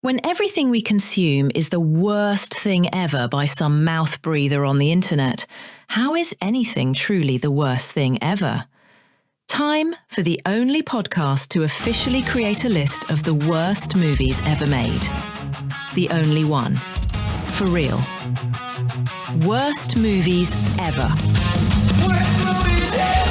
When everything we consume is the worst thing ever by some mouth breather on the internet, how is anything truly the worst thing ever? Time for the only podcast to officially create a list of the worst movies ever made. The only one. For real. Worst movies ever. Worst movies ever.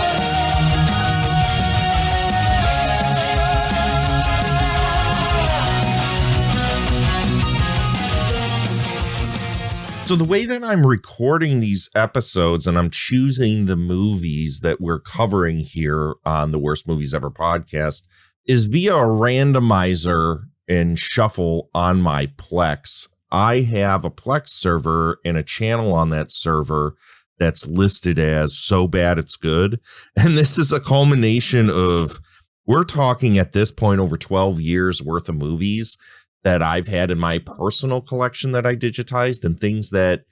So the way that I'm recording these episodes and I'm choosing the movies that we're covering here on the Worst Movies Ever podcast is via a randomizer and shuffle on my Plex. I have a Plex server and a channel on that server that's listed as So Bad It's Good. And this is a culmination of, we're talking at this point over 12 years worth of movies that I've had in my personal collection that I digitized and things that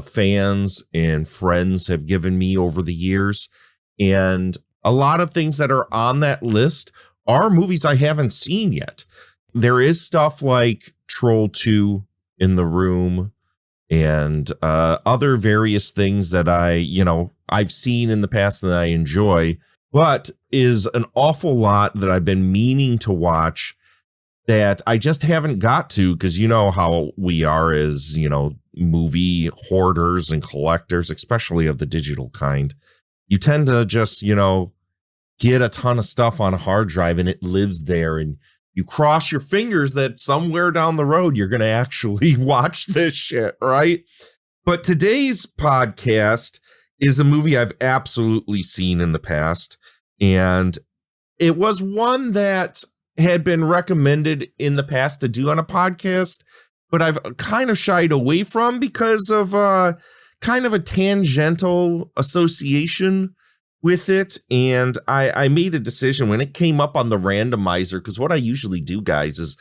fans and friends have given me over the years. And a lot of things that are on that list are movies I haven't seen yet. There is stuff like Troll 2, In the Room, and other various things that I've seen in the past that I enjoy, but is an awful lot that I've been meaning to watch that I just haven't got to, because you know how we are as, movie hoarders and collectors, especially of the digital kind. You tend to just, get a ton of stuff on a hard drive and it lives there, and you cross your fingers that somewhere down the road you're going to actually watch this shit, right? But today's podcast is a movie I've absolutely seen in the past, and it was one that had been recommended in the past to do on a podcast, but I've kind of shied away from because of kind of a tangential association with it. And I made a decision when it came up on the randomizer, because what I usually do, guys, is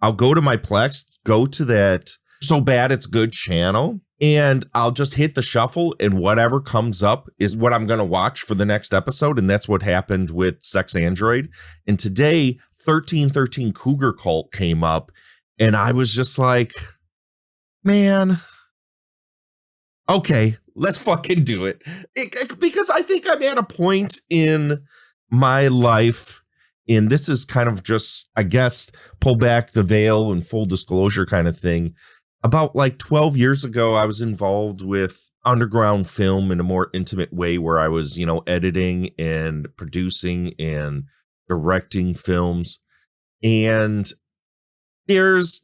I'll go to my Plex, go to that So Bad It's Good channel, and I'll just hit the shuffle, and whatever comes up is what I'm going to watch for the next episode. And that's what happened with Sex Android. And today, 1313 Cougar Cult came up, and I was just like, man, okay, let's fucking do it. Because I think I'm at a point in my life, and this is kind of just, I guess, pull back the veil and full disclosure kind of thing. About like 12 years ago, I was involved with underground film in a more intimate way, where I was, editing and producing and directing films. And there's,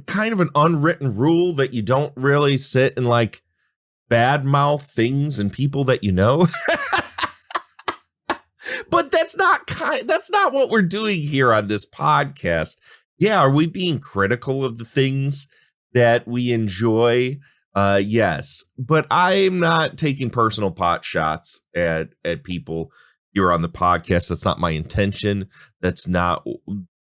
kind of an unwritten rule that you don't really sit and like badmouth things and people that you know. But that's not what we're doing here on this podcast. Yeah, are we being critical of the things that we enjoy? Yes, but I'm not taking personal pot shots at people here on the podcast. That's not my intention. That's not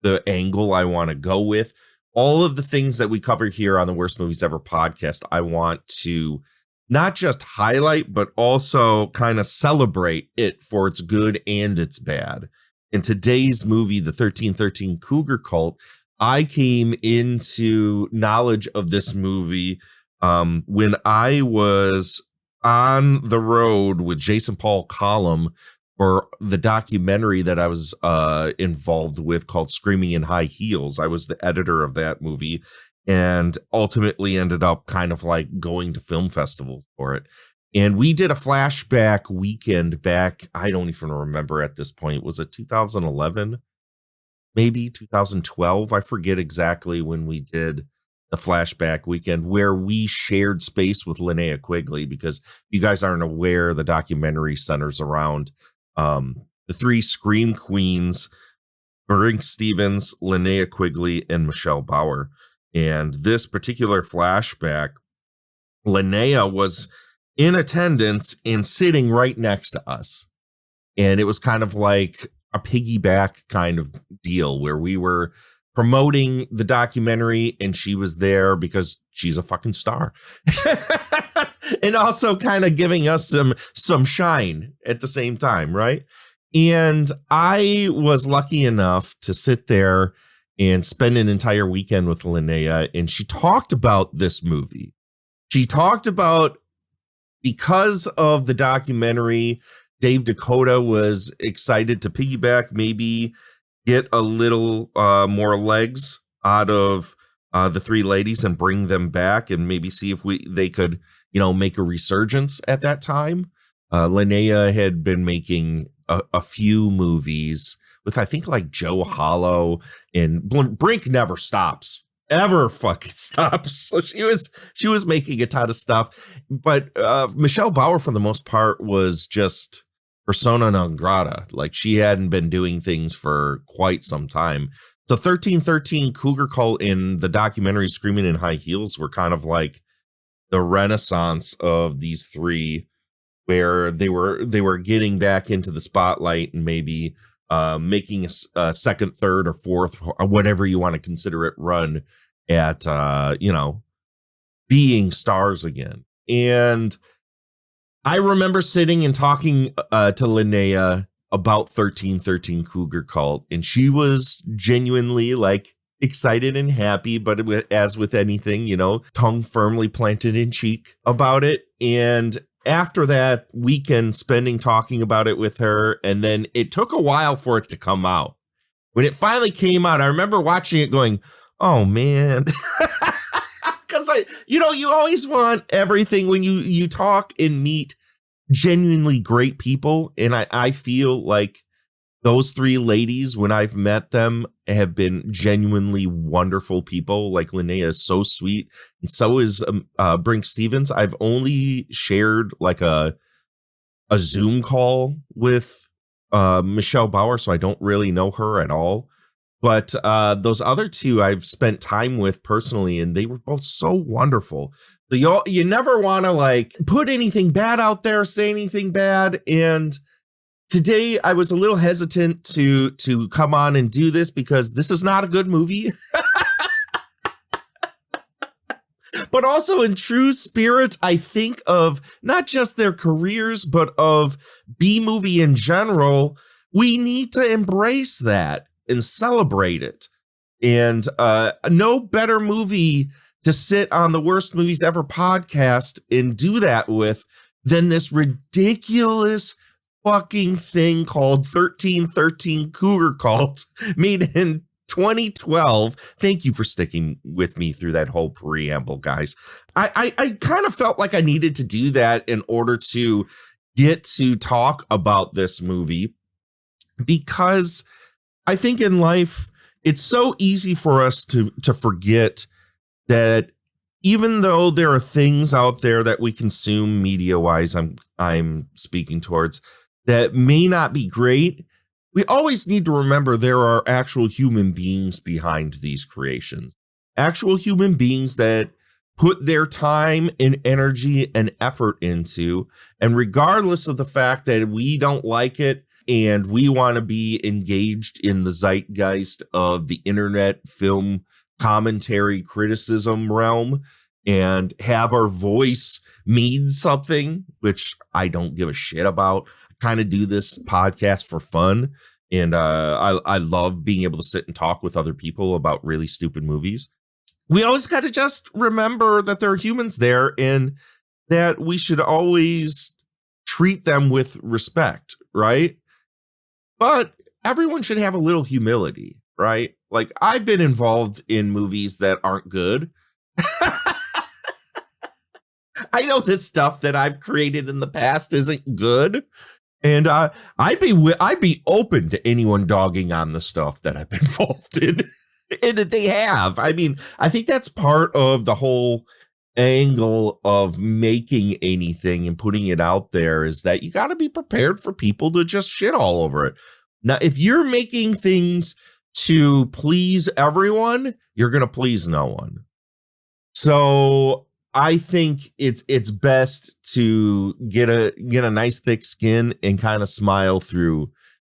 the angle I want to go with. All of the things that we cover here on the Worst Movies Ever podcast, I want to not just highlight, but also kind of celebrate it for its good and its bad. In today's movie, the 1313 Cougar Cult, I came into knowledge of this movie when I was on the road with Jason Paul Collum for the documentary that I was involved with called Screaming in High Heels. I was the editor of that movie and ultimately ended up kind of like going to film festivals for it. And we did a flashback weekend back, I don't even remember at this point. Was it 2011? Maybe 2012. I forget exactly when we did the flashback weekend, where we shared space with Linnea Quigley, because if you guys aren't aware, the documentary centers around the three Scream Queens, Brinke Stevens, Linnea Quigley, and Michelle Bauer. And this particular flashback, Linnea was in attendance and sitting right next to us. And it was kind of like a piggyback kind of deal where we were promoting the documentary and she was there because she's a fucking star. And also kind of giving us some shine at the same time, right? And I was lucky enough to sit there and spent an entire weekend with Linnea, and she talked about this movie. She talked about, because of the documentary, Dave Dakota was excited to piggyback, maybe get a little more legs out of the three ladies and bring them back, and maybe see if they could, make a resurgence at that time. Linnea had been making a few movies with, I think, like Joe Hollow, and Brink never stops. Ever fucking stops. So she was making a ton of stuff. But Michelle Bauer, for the most part, was just persona non grata. Like, she hadn't been doing things for quite some time. So 1313, Cougar Cult, and the documentary Screaming in High Heels were kind of like the renaissance of these three, where they were getting back into the spotlight and maybe making a second, third, or fourth, or whatever you want to consider it, run at being stars again. And I remember sitting and talking to Linnea about 1313 Cougar Cult, and she was genuinely like excited and happy, but as with anything, tongue firmly planted in cheek about it. And after that weekend spending talking about it with her, and then it took a while for it to come out. When it finally came out, I remember watching it going, oh man. Because you always want everything when you talk and meet genuinely great people. And I feel like those three ladies, when I've met them, have been genuinely wonderful people. Like, Linnea is so sweet, and so is Brinke Stevens. I've only shared like a Zoom call with Michelle Bauer, so I don't really know her at all. But those other two I've spent time with personally, and they were both so wonderful. So you never want to like put anything bad out there, say anything bad. And today I was a little hesitant to come on and do this because this is not a good movie. But also, in true spirit, I think of not just their careers, but of B-movie in general. We need to embrace that and celebrate it. And no better movie to sit on the Worst Movies Ever podcast and do that with than this ridiculous fucking thing called 1313 Cougar Cult, made in 2012. Thank you for sticking with me through that whole preamble, guys. I kind of felt like I needed to do that in order to get to talk about this movie, because I think in life it's so easy for us to forget that even though there are things out there that we consume media-wise, I'm speaking towards, that may not be great, we always need to remember there are actual human beings behind these creations. Actual human beings that put their time and energy and effort into, and regardless of the fact that we don't like it and we want to be engaged in the zeitgeist of the internet film commentary criticism realm and have our voice mean something, which I don't give a shit about. Kind of do this podcast for fun, and I love being able to sit and talk with other people about really stupid movies. We always got to just remember that there are humans there, and that we should always treat them with respect, right? But everyone should have a little humility, right? Like, I've been involved in movies that aren't good. I know this stuff that I've created in the past isn't good. And I'd be open to anyone dogging on the stuff that I've been involved in, and that they have. I mean, I think that's part of the whole angle of making anything and putting it out there, is that you got to be prepared for people to just shit all over it. Now, if you're making things to please everyone, you're going to please no one. So I think it's best to get a nice thick skin and kind of smile through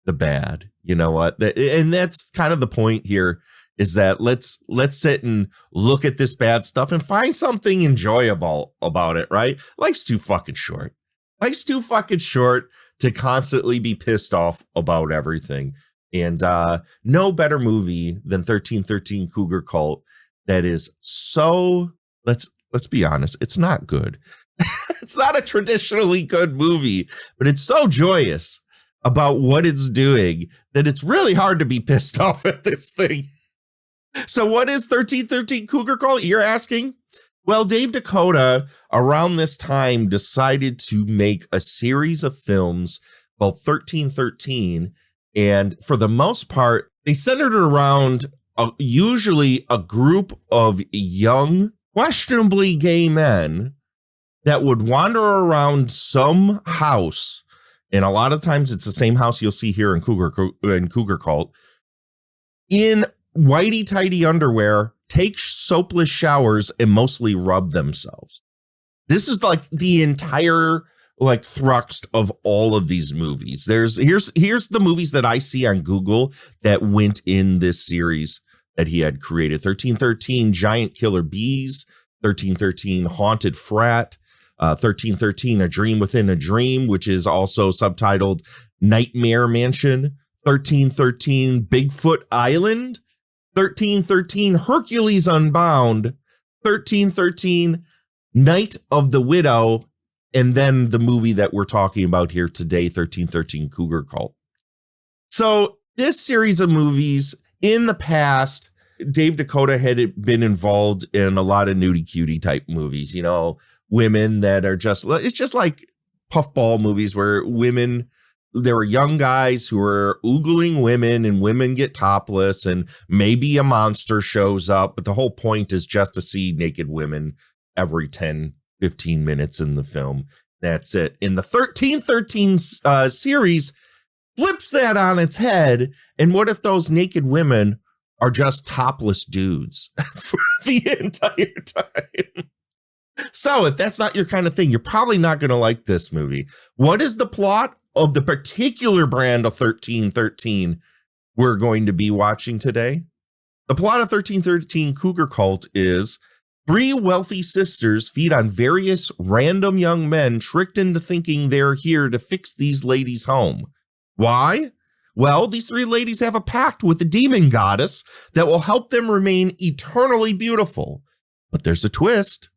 the bad. You know what? And that's kind of the point here, is that let's sit and look at this bad stuff and find something enjoyable about it, right? Life's too fucking short. Life's too fucking short to constantly be pissed off about everything. And no better movie than 1313 Cougar Cult that is so, let's be honest, it's not good. It's not a traditionally good movie, but it's so joyous about what it's doing that it's really hard to be pissed off at this thing. So what is 1313 Cougar Cult, you're asking? Well, Dave Dakota, around this time, decided to make a series of films called 1313. And for the most part, they centered around usually a group of young, questionably gay men that would wander around some house. And a lot of times it's the same house you'll see here in Cougar Cult, in whitey-tighty underwear, take soapless showers, and mostly rub themselves. This is like the entire like thrust of all of these movies. Here's the movies that I see on Google that went in this series that he had created. 1313 Giant Killer Bees, 1313 Haunted Frat, 1313 A Dream Within a Dream, which is also subtitled Nightmare Mansion, 1313 Bigfoot Island, 1313 Hercules Unbound, 1313 Night of the Widow, and then the movie that we're talking about here today, 1313 Cougar Cult. So this series of movies, in the past, Dave Dakota had been involved in a lot of nudie cutie type movies, you know, women that are just, it's just like puffball movies where women, there were young guys who were oogling women and women get topless and maybe a monster shows up. But the whole point is just to see naked women every 10, 15 minutes in the film. That's it. In the 1313 series flips that on its head. And what if those naked women are just topless dudes for the entire time? So if that's not your kind of thing, you're probably not going to like this movie. What is the plot of the particular brand of 1313 we're going to be watching today? The plot of 1313 Cougar Cult is 3 wealthy sisters feed on various random young men tricked into thinking they're here to fix these ladies' home. Why? Well, these 3 ladies have a pact with the demon goddess that will help them remain eternally beautiful. But there's a twist.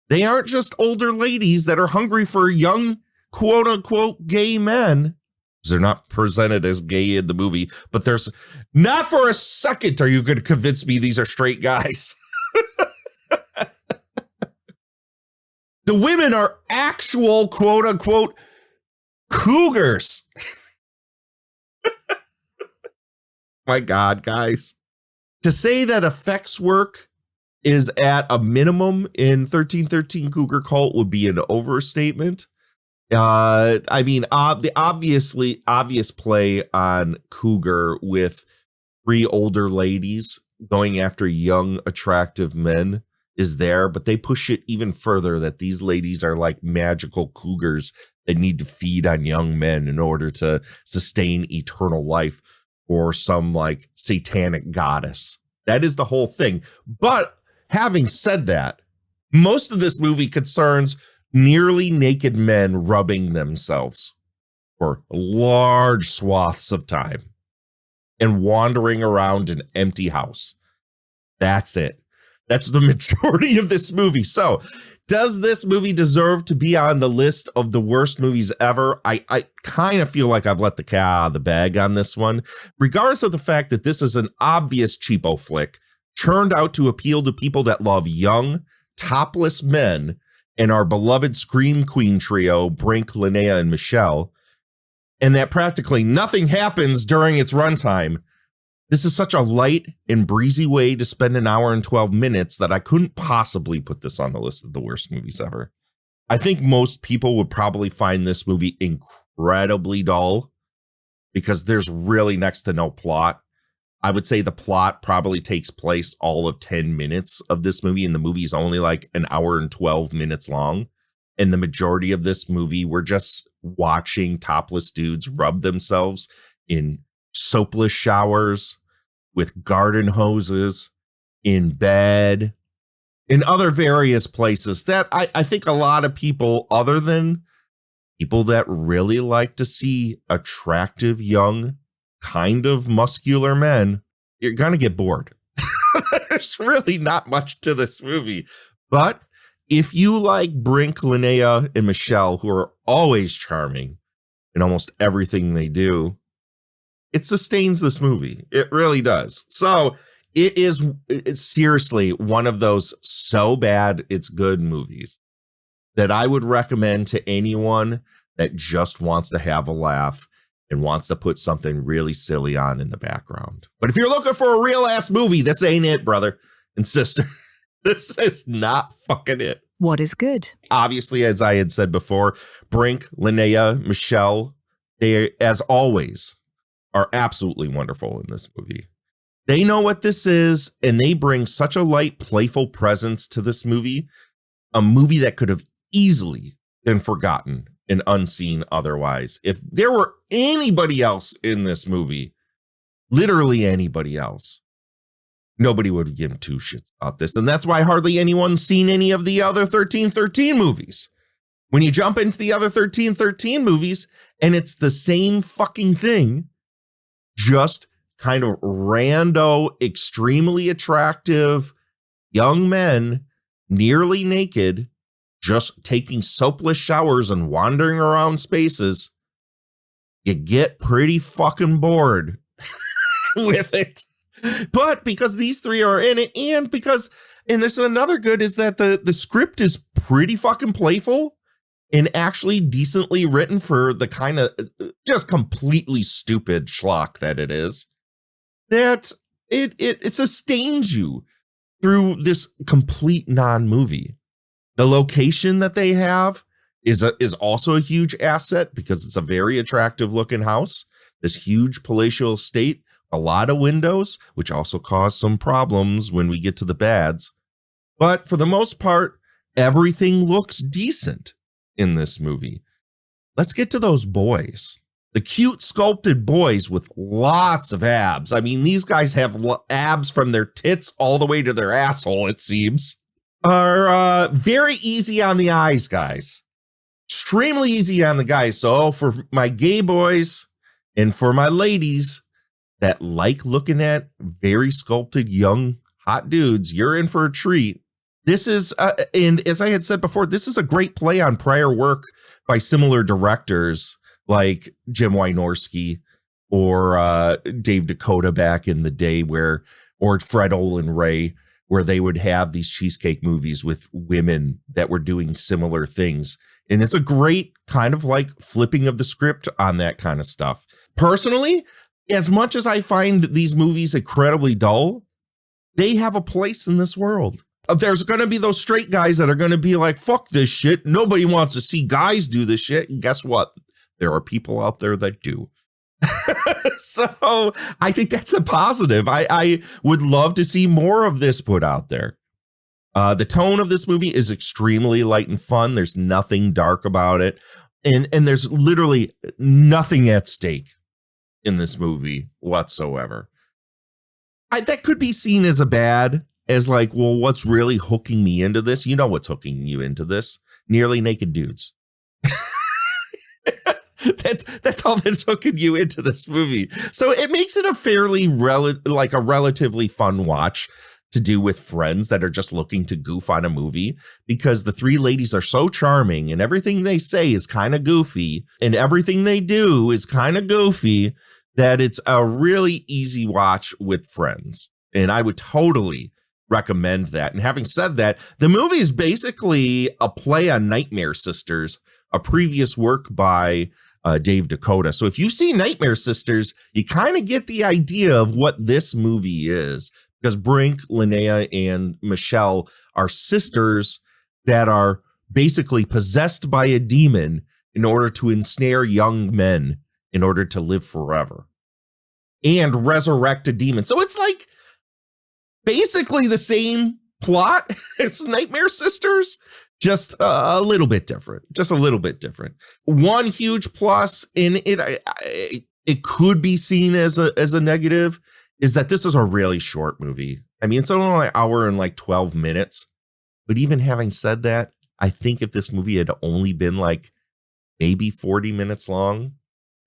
They aren't just older ladies that are hungry for young, quote unquote, gay men. They're not presented as gay in the movie, but there's not for a second are you going to convince me these are straight guys. The women are actual, quote unquote, cougars. My God, guys. To say that effects work is at a minimum in 1313 Cougar Cult would be an overstatement. I mean, the obvious play on Cougar with 3 older ladies going after young, attractive men is there, but they push it even further that these ladies are like magical cougars that need to feed on young men in order to sustain eternal life or some like satanic goddess. That is the whole thing. But having said that, most of this movie concerns nearly naked men rubbing themselves for large swaths of time and wandering around an empty house. That's it. That's the majority of this movie. So does this movie deserve to be on the list of the worst movies ever? I kind of feel like I've let the cat out of the bag on this one, regardless of the fact that this is an obvious cheapo flick churned out to appeal to people that love young, topless men and our beloved Scream Queen trio, Brinke, Linnea, and Michelle, and that practically nothing happens during its runtime. This is such a light and breezy way to spend an hour and 12 minutes that I couldn't possibly put this on the list of the worst movies ever. I think most people would probably find this movie incredibly dull because there's really next to no plot. I would say the plot probably takes place all of 10 minutes of this movie, and the movie's only like an hour and 12 minutes long. And the majority of this movie, we're just watching topless dudes rub themselves in soapless showers with garden hoses, in bed, in other various places that I think a lot of people, other than people that really like to see attractive young kind of muscular men, you're going to get bored. There's really not much to this movie. But if you like Brinke, Linnea, and Michelle, who are always charming in almost everything they do, it sustains this movie. It really does. So it's seriously one of those so bad it's good movies that I would recommend to anyone that just wants to have a laugh and wants to put something really silly on in the background. But if you're looking for a real ass movie, this ain't it, brother and sister. This is not fucking it. What is good? Obviously, as I had said before, Brinke, Linnea, Michelle, they, as always, are absolutely wonderful in this movie. They know what this is, and they bring such a light, playful presence to this movie, a movie that could have easily been forgotten and unseen otherwise. If there were anybody else in this movie, literally anybody else, nobody would give him two shits about this. And that's why hardly anyone's seen any of the other 1313 movies. When you jump into the other 1313 movies, and it's the same fucking thing, just kind of rando, extremely attractive young men, nearly naked, just taking soapless showers and wandering around spaces, you get pretty fucking bored with it. But because these three are in it, and this is another good, is that the script is pretty fucking playful and actually decently written for the kind of just completely stupid schlock that it is, that it sustains you through this complete non-movie. The location that they have is also a huge asset because it's a very attractive looking house, this huge palatial estate, a lot of windows, which also cause some problems when we get to the bads. But for the most part, everything looks decent in this movie. Let's get to those boys. The cute sculpted boys with lots of abs. I mean, these guys have abs from their tits all the way to their asshole, it seems. Are very easy on the eyes, guys. Extremely easy on the guys. So for my gay boys and for my ladies that like looking at very sculpted young hot dudes, you're in for a treat. This is, and as I had said before, this is a great play on prior work by similar directors like Jim Wynorski or Dave Dakota back in the day, or Fred Olin Ray, where they would have these cheesecake movies with women that were doing similar things. And it's a great kind of like flipping of the script on that kind of stuff. Personally, as much as I find these movies incredibly dull, they have a place in this world. There's going to be those straight guys that are going to be like, fuck this shit. Nobody wants to see guys do this shit. And guess what? There are people out there that do. So I think that's a positive. I would love to see more of this put out there. The tone of this movie is extremely light and fun. There's nothing dark about it. And there's literally nothing at stake in this movie whatsoever. That could be seen as a bad, as like, well, what's really hooking me into this? You know what's hooking you into this? Nearly naked dudes. That's all that's hooking you into this movie. So it makes it a fairly relatively fun watch to do with friends that are just looking to goof on a movie, because the three ladies are so charming and everything they say is kind of goofy and everything they do is kind of goofy, that it's a really easy watch with friends. And I would totally recommend that. And having said that, the movie is basically a play on Nightmare Sisters, a previous work by Dave Dakota. So if you see Nightmare Sisters, you kind of get the idea of what this movie is, because Brinke, Linnea, and Michelle are sisters that are basically possessed by a demon in order to ensnare young men in order to live forever and resurrect a demon. So it's like basically the same plot as Nightmare Sisters, just a little bit different, One huge plus in it could be seen as a negative, is that this is a really short movie. I mean, it's only an hour and like 12 minutes. But even having said that, I think if this movie had only been like maybe 40 minutes long,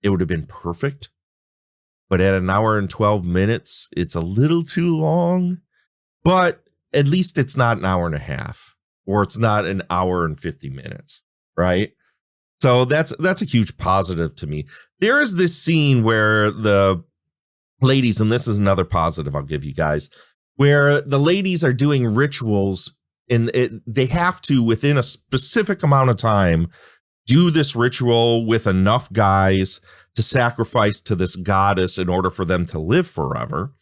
it would have been perfect. but at an hour and 12 minutes, it's a little too long. But at least it's not an hour and a half, or it's not an hour and 50 minutes, right? So that's a huge positive to me. There is this scene where the ladies, and this is another positive I'll give you guys, where the ladies are doing rituals, and they have to, within a specific amount of time, do this ritual with enough guys to sacrifice to this goddess in order for them to live forever.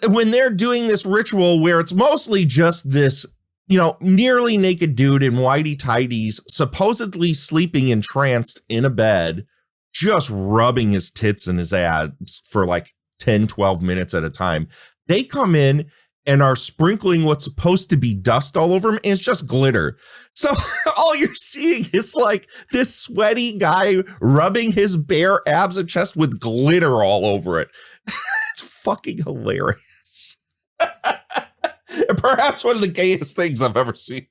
When they're doing this ritual where it's mostly just this, nearly naked dude in whitey tighties, supposedly sleeping entranced in a bed, just rubbing his tits and his abs for like 10, 12 minutes at a time. They come in and are sprinkling what's supposed to be dust all over him, and it's just glitter. So all you're seeing is like this sweaty guy rubbing his bare abs and chest with glitter all over it. It's fucking hilarious. Perhaps one of the gayest things I've ever seen.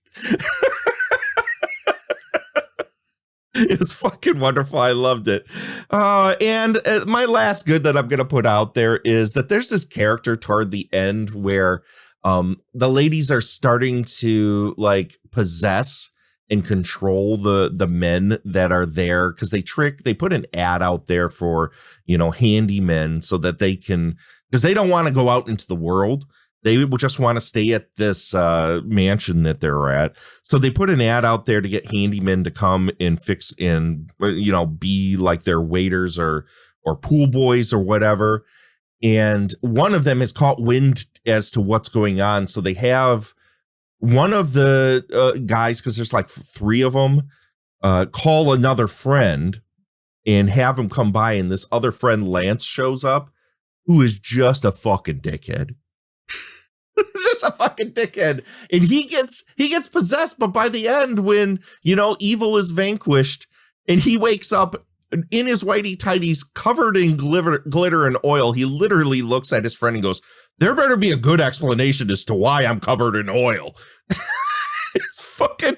It's fucking wonderful. I loved it. And my last good that I'm going to put out there is that there's this character toward the end where the ladies are starting to like possess and control the men that are there, because they put an ad out there for, handymen so that they can, because they don't want to go out into the world. They just want to stay at this mansion that they're at. So they put an ad out there to get handymen to come and fix and, be like their waiters or pool boys or whatever. And one of them has caught wind as to what's going on. So they have one of the guys, because there's like 3 of them, call another friend and have him come by. And this other friend, Lance, shows up, who is just a fucking dickhead. Just a fucking dickhead. And he gets possessed, but by the end, when evil is vanquished and he wakes up in his whitey tighties covered in glitter and oil, he literally looks at his friend and goes, "There better be a good explanation as to why I'm covered in oil." It's fucking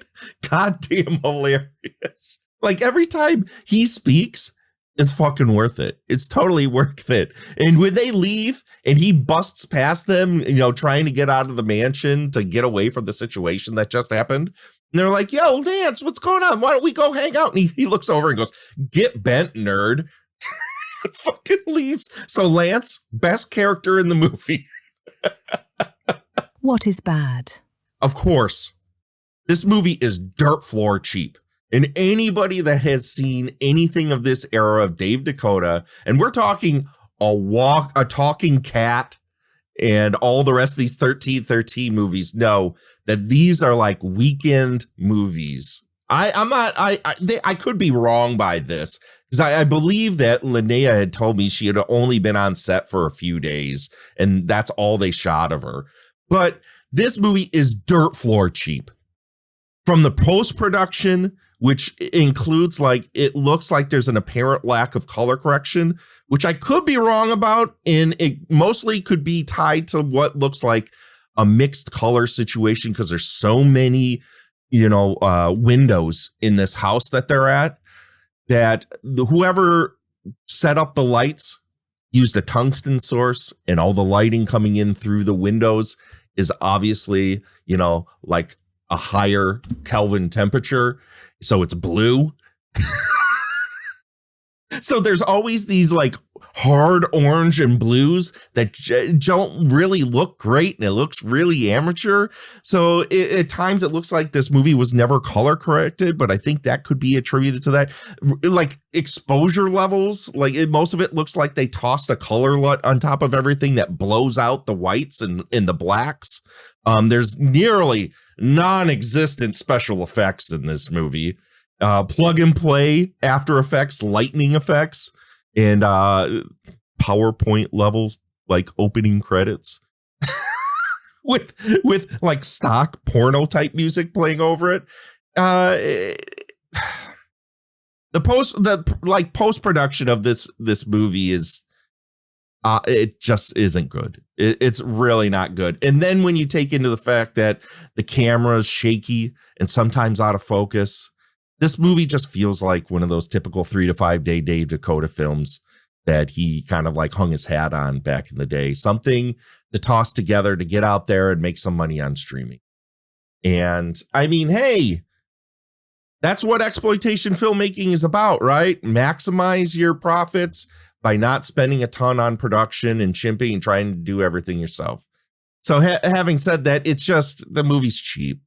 goddamn hilarious. Like every time he speaks, it's fucking worth it. It's totally worth it. And when they leave and he busts past them, trying to get out of the mansion to get away from the situation that just happened, and they're like, "Yo, Lance, what's going on? Why don't we go hang out?" And he looks over and goes, "Get bent, nerd." Fucking leaves. So Lance, best character in the movie. What is bad? Of course, this movie is dirt floor cheap. And anybody that has seen anything of this era of Dave Dakota, and we're talking a talking cat and all the rest of these 1313 movies, know that these are like weekend movies. I could be wrong by this, because I believe that Linnea had told me she had only been on set for a few days and that's all they shot of her. But this movie is dirt floor cheap. From the post-production, which includes it looks like there's an apparent lack of color correction, which I could be wrong about. And it mostly could be tied to what looks like a mixed color situation, because there's so many, windows in this house that they're at, that whoever set up the lights used a tungsten source, and all the lighting coming in through the windows is obviously, like a higher Kelvin temperature. So it's blue. So there's always these hard orange and blues that don't really look great, and it looks really amateur. So at times it looks like this movie was never color corrected, but I think that could be attributed to that. Like exposure levels, most of it looks like they tossed a color LUT on top of everything that blows out the whites and the blacks. There's nearly non-existent special effects in this movie. Plug and play After Effects lightning effects and PowerPoint levels opening credits with stock porno type music playing over it. The post production of this movie is it just isn't good. It's really not good. And then when you take into the fact that the camera is shaky and sometimes out of focus, this movie just feels like one of those typical 3 to 5 day Dave Dakota films. that he kind of like hung his hat on back in the day. Something to toss together to get out there and make some money on streaming. And I mean, hey, that's what exploitation filmmaking is about, right? Maximize your profits by not spending a ton on production and chimping and trying to do everything yourself. So having said that, it's just the movie's cheap.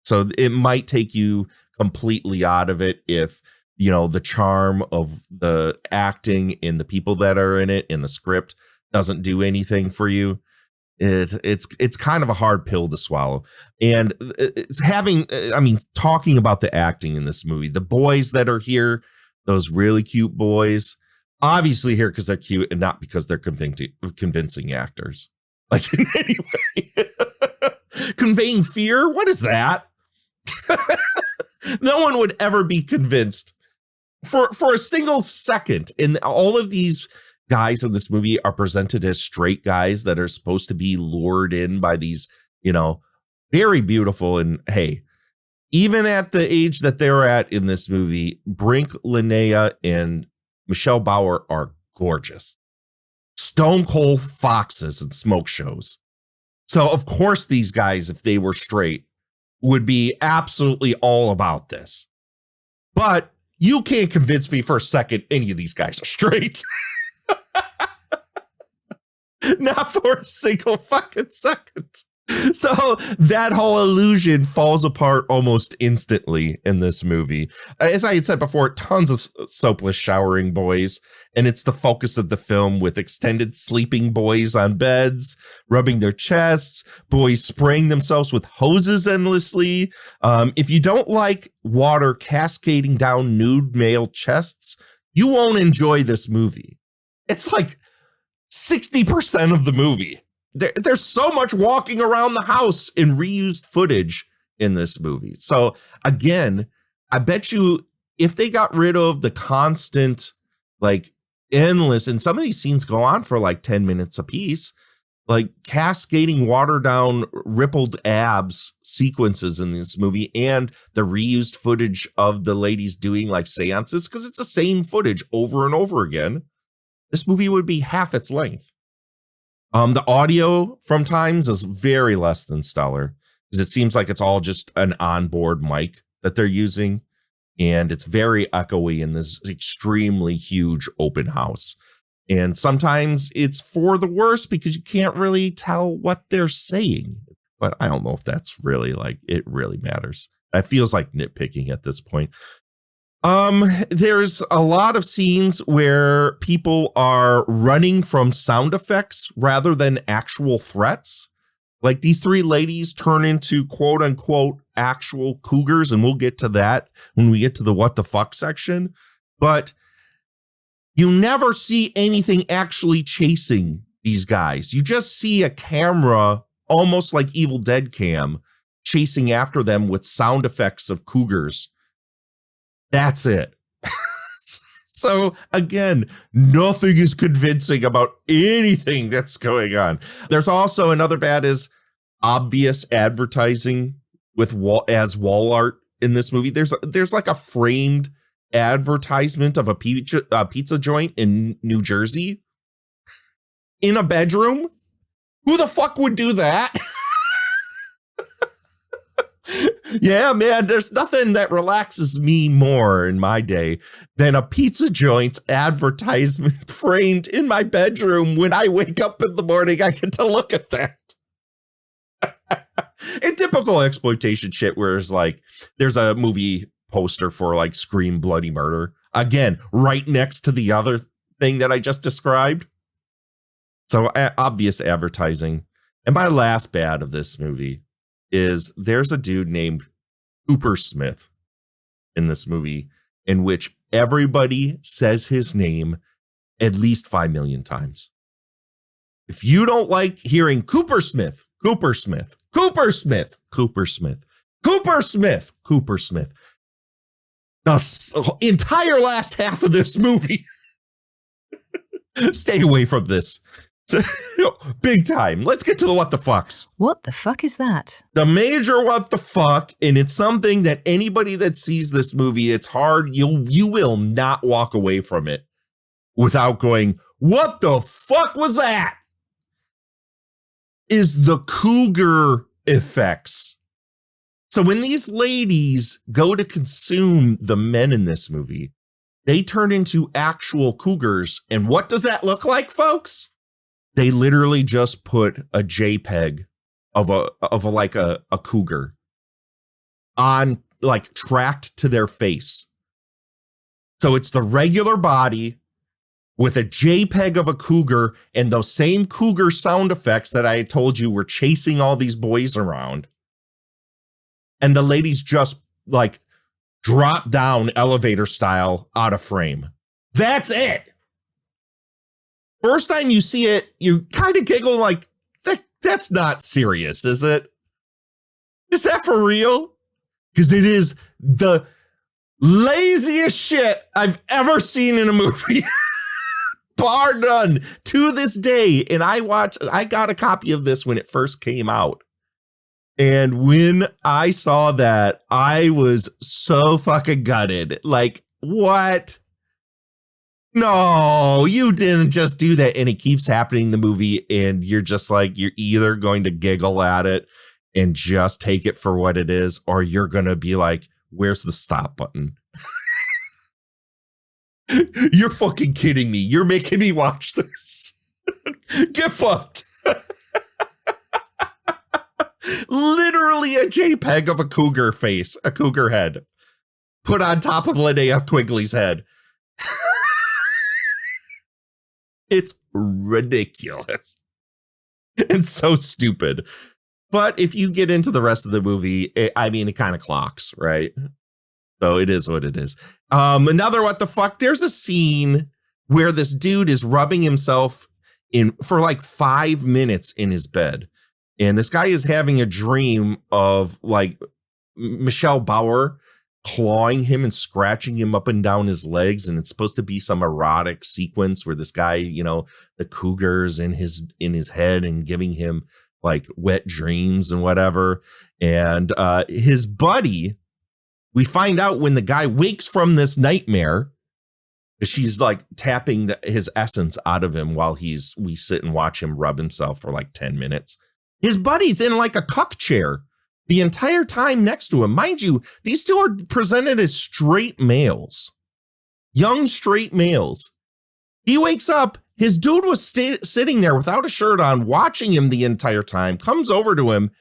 So it might take you completely out of it if, you know, the charm of the acting and the people that are in it and the script doesn't do anything for you. It's kind of a hard pill to swallow. And talking about the acting in this movie, the boys that are here, those really cute boys, obviously here because they're cute and not because they're convincing actors. Like in any way. Conveying fear? What is that? No one would ever be convinced for a single second. And all of these guys in this movie are presented as straight guys that are supposed to be lured in by these, you know, very beautiful. And hey, even at the age that they're at in this movie, Brinke, Linnea, and Michelle Bauer are gorgeous. Stone cold foxes and smoke shows. So of course these guys, if they were straight, would be absolutely all about this. But you can't convince me for a second any of these guys are straight. Not for a single fucking second. So that whole illusion falls apart almost instantly in this movie. As I had said before, tons of soapless showering boys, and it's the focus of the film with extended sleeping boys on beds, rubbing their chests, boys spraying themselves with hoses endlessly. If you don't like water cascading down nude male chests, you won't enjoy this movie. It's like 60% of the movie. There's so much walking around the house in reused footage in this movie. So again, I bet you if they got rid of the constant, like endless, and some of these scenes go on for like 10 minutes a piece, like cascading water down rippled abs sequences in this movie and the reused footage of the ladies doing like seances, because it's the same footage over and over again, this movie would be half its length. The audio from times is very less than stellar because it seems like it's all just an onboard mic that they're using. And it's very echoey in this extremely huge open house. And sometimes it's for the worse because you can't really tell what they're saying. But I don't know if that's really like it really matters. That feels like nitpicking at this point. There's a lot of scenes where people are running from sound effects rather than actual threats. Like these three ladies turn into quote unquote actual cougars, and we'll get to that when we get to the what the fuck section. But you never see anything actually chasing these guys. You just see a camera, almost like Evil Dead cam, chasing after them with sound effects of cougars. That's it. So again, nothing is convincing about anything that's going on. There's also another bad is obvious advertising with wall art in this movie. There's like a framed advertisement of a pizza joint in New Jersey in a bedroom. Who the fuck would do that? Yeah, man, there's nothing that relaxes me more in my day than a pizza joint's advertisement framed in my bedroom. When I wake up in the morning, I get to look at that. In typical exploitation shit, where it's like there's a movie poster for like Scream Bloody Murder. Again, right next to the other thing that I just described. So obvious advertising. And my last bad of this movie is there's a dude named Cooper Smith in this movie in which everybody says his name at least 5 million times. If you don't like hearing Cooper Smith, Cooper Smith, Cooper Smith, Cooper Smith, Cooper Smith, Cooper Smith, the entire last half of this movie, stay away from this. Big time. Let's get to the what the fucks. What the fuck is that? The major what the fuck, and it's something that anybody that sees this movie, it's hard. You will not walk away from it without going, what the fuck was that? Is the cougar effects. So when these ladies go to consume the men in this movie, they turn into actual cougars. And what does that look like, folks? They literally just put a JPEG of a cougar on, like, tracked to their face. So it's the regular body with a JPEG of a cougar and those same cougar sound effects that I had told you were chasing all these boys around. And the ladies just, like, drop down elevator style out of frame. That's it. First time you see it, you kind of giggle like, that's not serious, is it? Is that for real? Because it is the laziest shit I've ever seen in a movie. Bar none to this day. And I got a copy of this when it first came out. And when I saw that, I was so fucking gutted. Like, what? No, you didn't just do that. And it keeps happening in the movie. And you're just like, you're either going to giggle at it and just take it for what it is, or you're going to be like, where's the stop button? You're fucking kidding me. You're making me watch this. Get fucked. Literally a JPEG of a cougar face, a cougar head, put on top of Linnea Quigley's head. It's ridiculous and so stupid. But if you get into the rest of the movie, it kind of clocks, right? So it is what it is. Another what the fuck, there's a scene where this dude is rubbing himself in for like 5 minutes in his bed. And this guy is having a dream of, like, Michelle Bauer clawing him and scratching him up and down his legs. And it's supposed to be some erotic sequence where this guy, you know, the cougar's in his head and giving him, like, wet dreams and whatever. And his buddy, we find out when the guy wakes from this nightmare, she's like tapping his essence out of him while we sit and watch him rub himself for like 10 minutes. His buddy's in like a cuck chair the entire time next to him. Mind you, these two are presented as straight males, young straight males. He wakes up. His dude was sitting there without a shirt on, watching him the entire time, comes over to him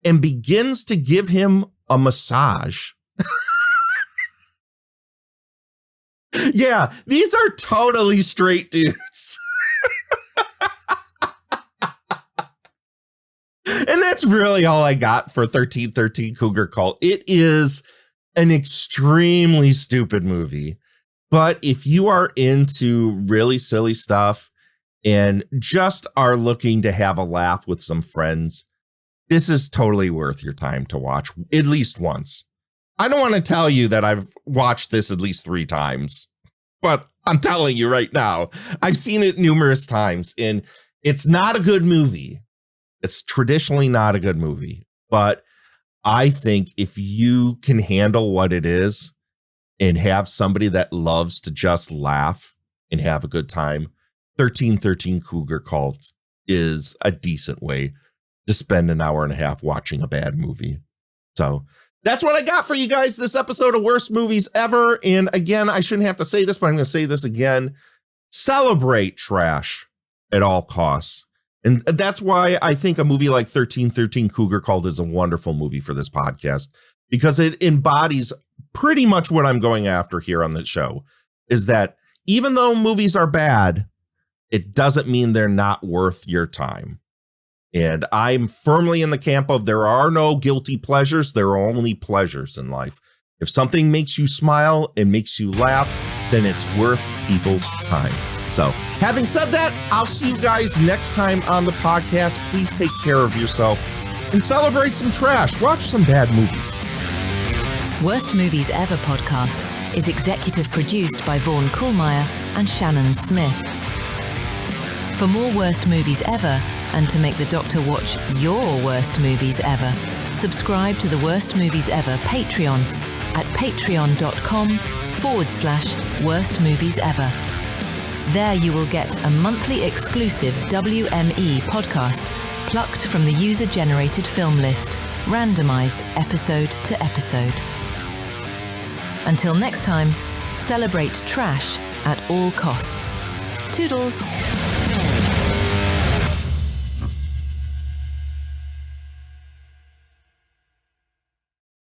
and begins to give him a massage. Yeah, these are totally straight dudes. And that's really all I got for 1313 Cougar Cult. It is an extremely stupid movie. But if you are into really silly stuff and just are looking to have a laugh with some friends, this is totally worth your time to watch at least once. I don't want to tell you that I've watched this at least 3 times, but I'm telling you right now, I've seen it numerous times, and it's not a good movie. It's traditionally not a good movie, but I think if you can handle what it is and have somebody that loves to just laugh and have a good time, 1313 Cougar Cult is a decent way to spend an hour and a half watching a bad movie. So that's what I got for you guys this episode of Worst Movies Ever. And again, I shouldn't have to say this, but I'm going to say this again. Celebrate trash at all costs. And that's why I think a movie like 1313 Cougar Cult is a wonderful movie for this podcast, because it embodies pretty much what I'm going after here on the show, is that even though movies are bad, it doesn't mean they're not worth your time. And I'm firmly in the camp of there are no guilty pleasures. There are only pleasures in life. If something makes you smile and makes you laugh, then it's worth people's time. So having said that, I'll see you guys next time on the podcast. Please take care of yourself and celebrate some trash. Watch some bad movies. Worst Movies Ever podcast is executive produced by Vaughn Koolmeyer and Shannon Smith. For more Worst Movies Ever, and to make the Doctor watch your worst movies ever, subscribe to the Worst Movies Ever Patreon at patreon.com/worstmoviesever. There you will get a monthly exclusive WME podcast plucked from the user-generated film list, randomized episode to episode. Until next time, celebrate trash at all costs. Toodles.